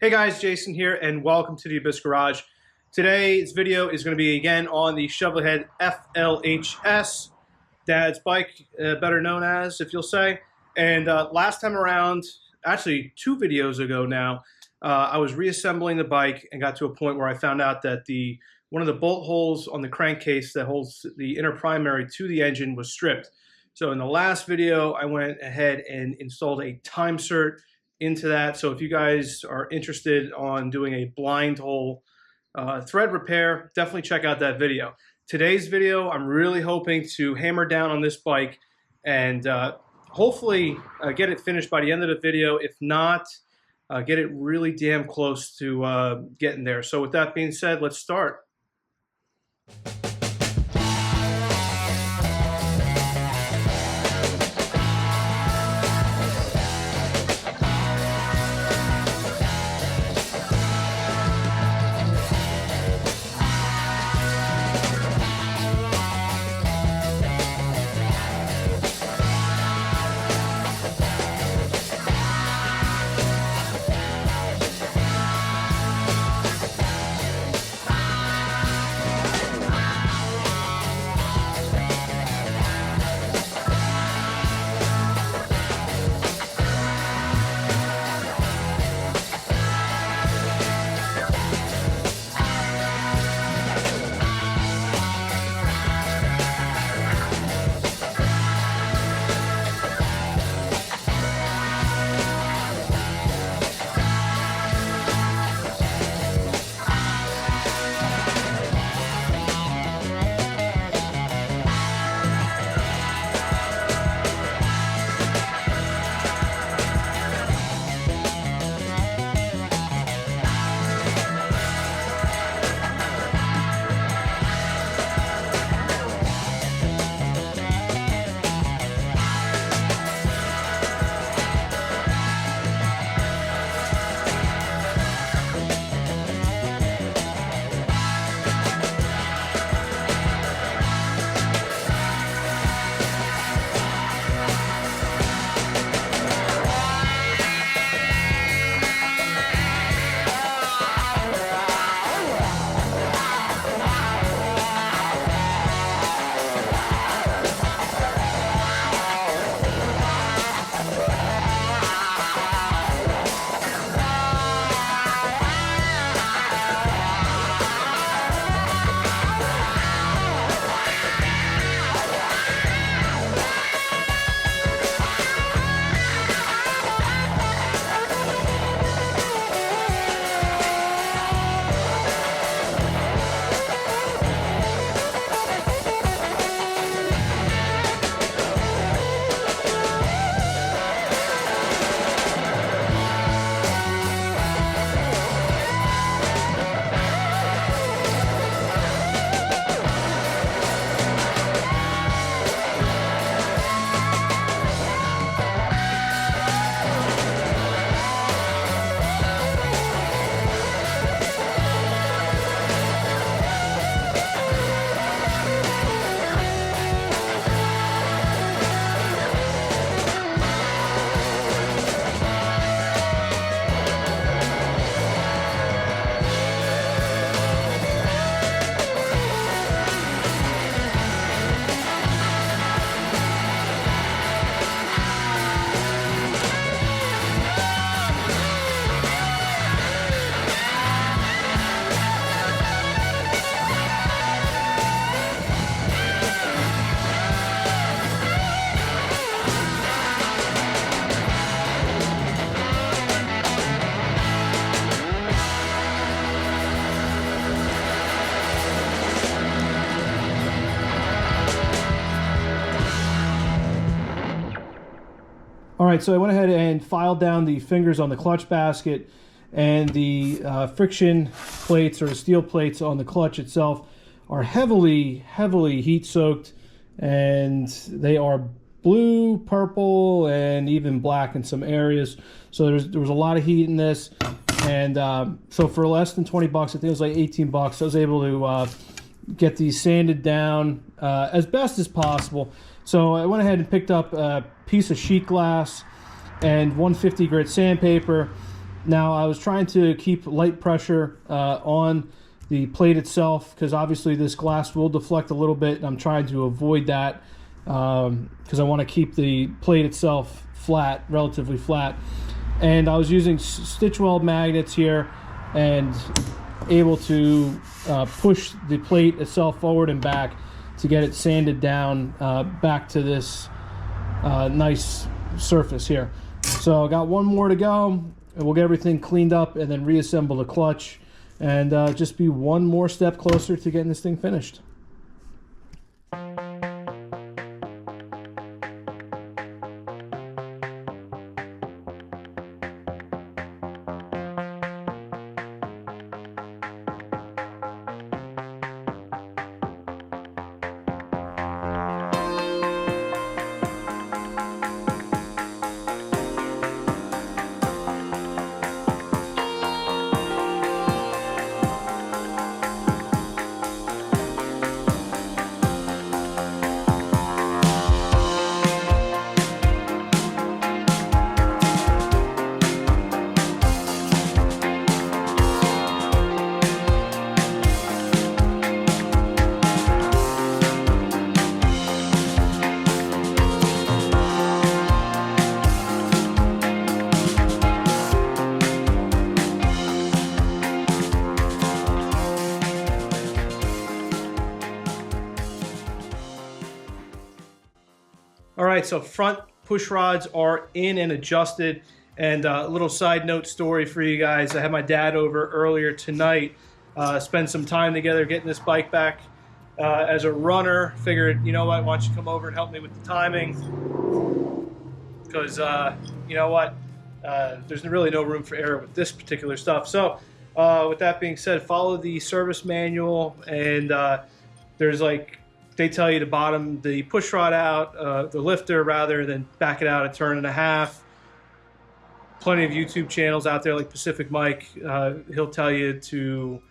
Hey guys, Jason here, and welcome to the Abyss Garage. Today's video is going to be again on the Shovelhead FLHS, Dad's bike, better known as, if you'll say. And last time around, actually 2 videos ago now, I was reassembling the bike and got to a point where I found out that one of the bolt holes on the crankcase that holds the inner primary to the engine was stripped. So in the last video, I went ahead and installed a time cert into that. So if you guys are interested on doing a blind hole thread repair, definitely check out that video. Today's video, I'm really hoping to hammer down on this bike and hopefully get it finished by the end of the video. If not, get it really damn close to getting there. So with that being said, let's start. All right, so I went ahead and filed down the fingers on the clutch basket, and the friction plates or steel plates on the clutch itself are heavily heat soaked, and they are blue, purple, and even black in some areas. So there was a lot of heat in this, and so for less than 20 bucks, I think it was like 18 bucks, I was able to get these sanded down as best as possible. So I went ahead and picked up a piece of sheet glass and 150 grit sandpaper, Now I was trying to keep light pressure on the plate itself, because obviously this glass will deflect a little bit, and I'm trying to avoid that because I want to keep the plate itself flat, relatively flat. And I was using stitch weld magnets here and able to push the plate itself forward and back to get it sanded down back to this nice surface here. So I got one more to go, and we'll get everything cleaned up and then reassemble the clutch, and just be one more step closer to getting this thing finished. All right, so front push rods are in and adjusted. And a little side note story for you guys. I had my dad over earlier tonight, spend some time together getting this bike back as a runner. Figured, you know what, why don't you come over and help me with the timing? Because, you know what, there's really no room for error with this particular stuff. So with that being said, follow the service manual, and there's like, they tell you to bottom the push rod out, the lifter rather, than back it out a turn and a half. Plenty of YouTube channels out there like Pacific Mike. He'll tell you to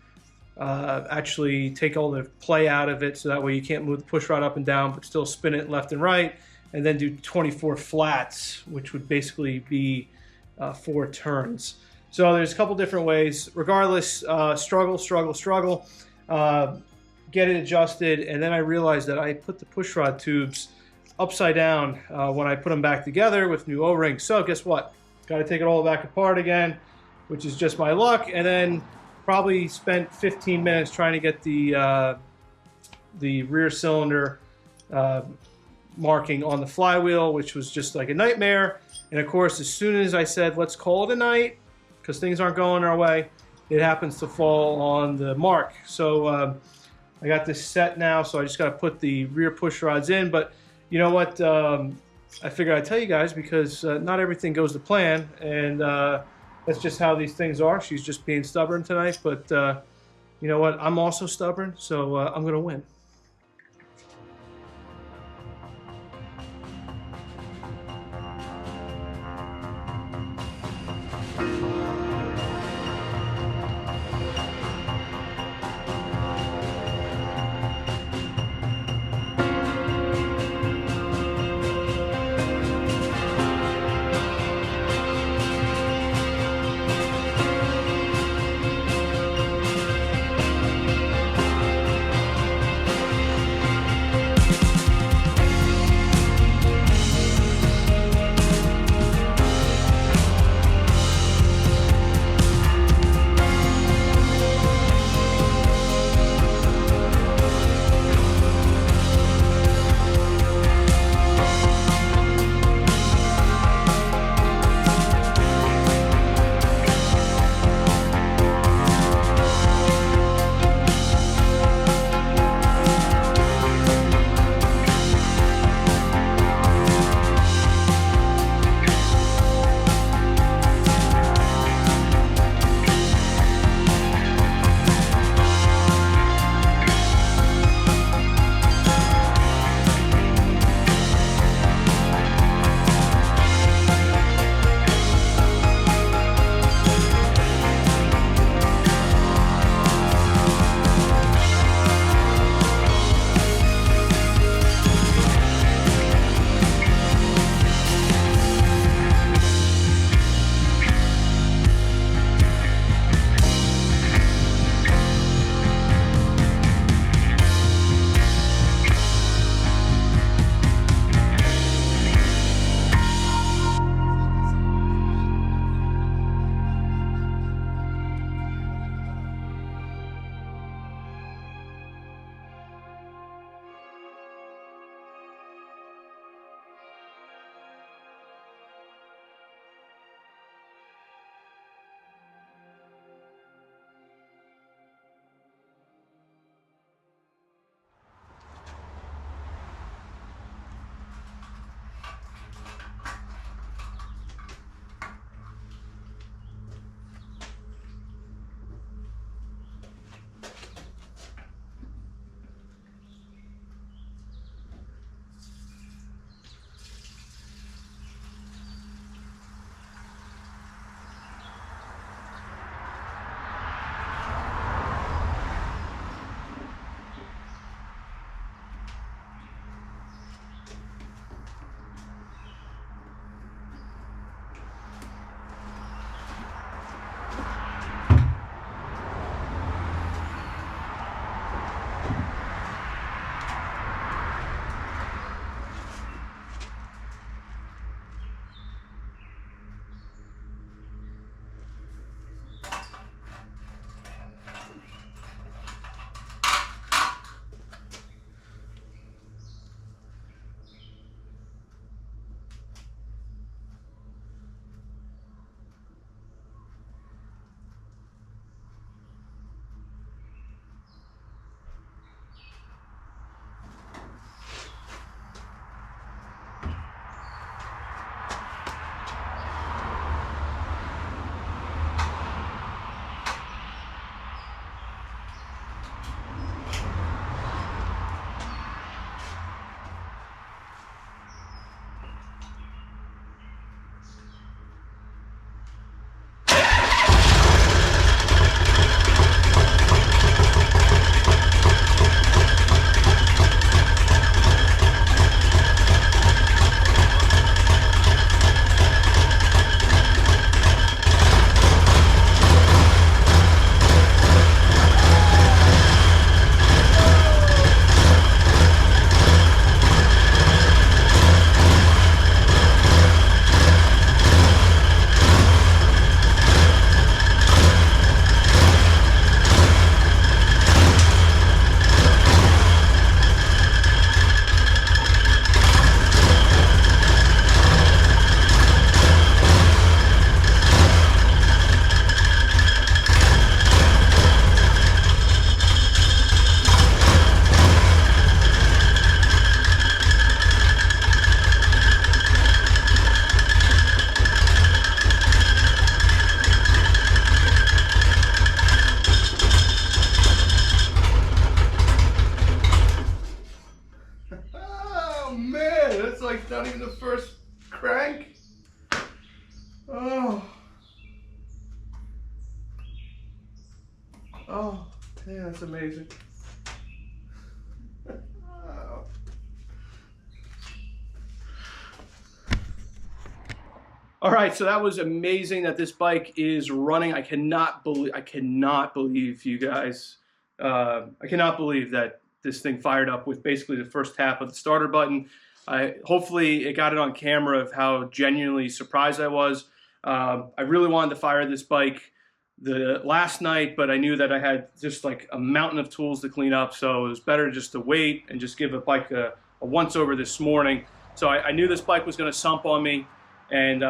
actually take all the play out of it, so that way you can't move the push rod up and down but still spin it left and right, and then do 24 flats, which would basically be 4 turns. So there's a couple different ways. Regardless, struggle. Get it adjusted, and then I realized that I put the push rod tubes upside down when I put them back together with new O-rings. So guess what? Got to take it all back apart again, which is just my luck. And then probably spent 15 minutes trying to get the rear cylinder marking on the flywheel, which was just like a nightmare. And of course, as soon as I said, let's call it a night, because things aren't going our way, it happens to fall on the mark. So I got this set now, so I just got to put the rear push rods in. But you know what? I figured I'd tell you guys, because not everything goes to plan, and that's just how these things are. She's just being stubborn tonight, but you know what? I'm also stubborn, so I'm going to win. Oh, yeah, that's amazing. All right, so that was amazing that this bike is running. I cannot believe you guys. I cannot believe that this thing fired up with basically the first tap of the starter button. Hopefully it got it on camera of how genuinely surprised I was. I really wanted to fire this bike the last night, but I knew that I had just like a mountain of tools to clean up, so it was better just to wait and just give a bike a once over this morning. So I knew this bike was going to sump on me. And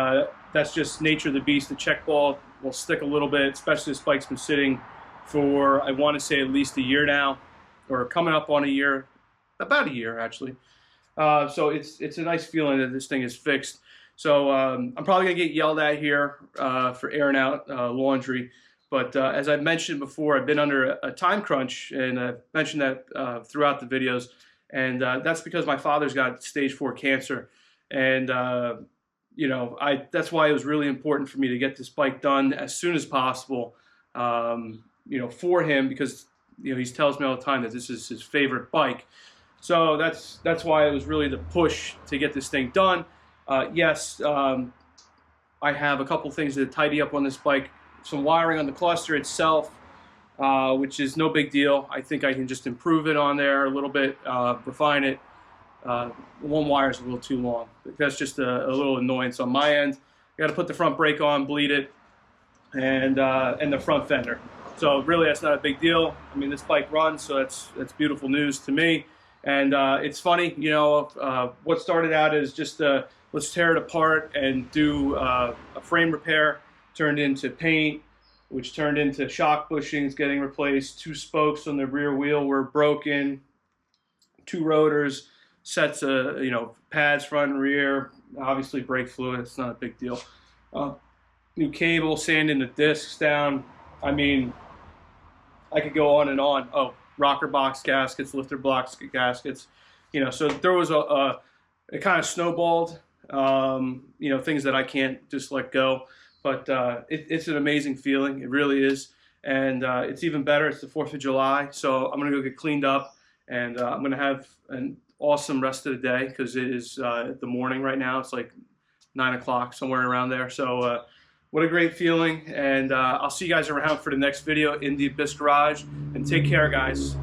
that's just nature of the beast. The check ball will stick a little bit, especially this bike's been sitting for, I want to say, at least a year now, or coming up on a year, about a year actually. So it's a nice feeling that this thing is fixed. So I'm probably gonna get yelled at here for airing out laundry. But as I've mentioned before, I've been under a time crunch, and I've mentioned that throughout the videos. And that's because my father's got stage 4 cancer, and you know, that's why it was really important for me to get this bike done as soon as possible, you know, for him, because, you know, he tells me all the time that this is his favorite bike. So that's why it was really the push to get this thing done. Yes, I have a couple things to tidy up on this bike. Some wiring on the cluster itself, which is no big deal. I think I can just improve it on there a little bit, refine it. One wire is a little too long. That's just a little annoyance on my end. I got to put the front brake on, bleed it, and the front fender. So really, that's not a big deal. I mean, this bike runs, so that's beautiful news to me. And it's funny, you know, what started out as just let's tear it apart and do a frame repair, turned into paint, which turned into shock bushings getting replaced. 2 spokes on the rear wheel were broken. 2 rotors. Sets of, you know, pads front and rear, obviously brake fluid, it's not a big deal. New cable, sanding the discs down. I mean, I could go on and on. Oh, rocker box gaskets, lifter box gaskets, you know, so there was it kind of snowballed, you know, things that I can't just let go. But it's an amazing feeling, it really is. And it's even better, it's the 4th of July, so I'm gonna go get cleaned up, and I'm gonna have an awesome rest of the day, because it is the morning right now. It's like 9 o'clock, somewhere around there. So what a great feeling, and I'll see you guys around for the next video in the Abyss Garage, and take care, guys.